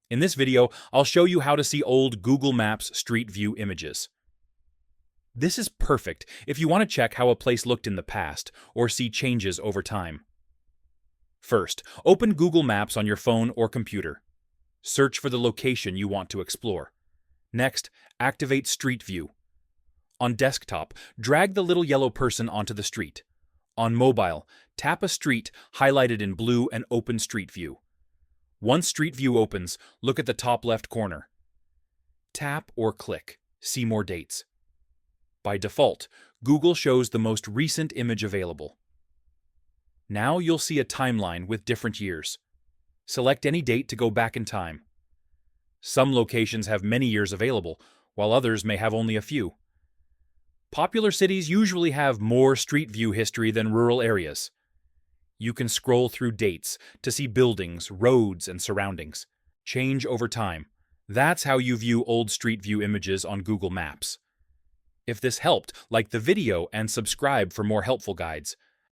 In this video, I'll show you how to see old Google Maps Street View images. This is perfect if you want to check how a place looked in the past or see changes over time. First, open Google Maps on your phone or computer. Search for the location you want to explore. Next, activate Street View. On desktop, drag the little yellow person onto the street. On mobile, tap a street highlighted in blue and open Street View. Once Street View opens, look at the top left corner. Tap or click See More Dates. By default, Google shows the most recent image available. Now you'll see a timeline with different years. Select any date to go back in time. Some locations have many years available, while others may have only a few. Popular cities usually have more Street View history than rural areas. You can scroll through dates to see buildings, roads, and surroundings. Change over time. That's how you view old Street View images on Google Maps. If this helped, like the video and subscribe for more helpful guides.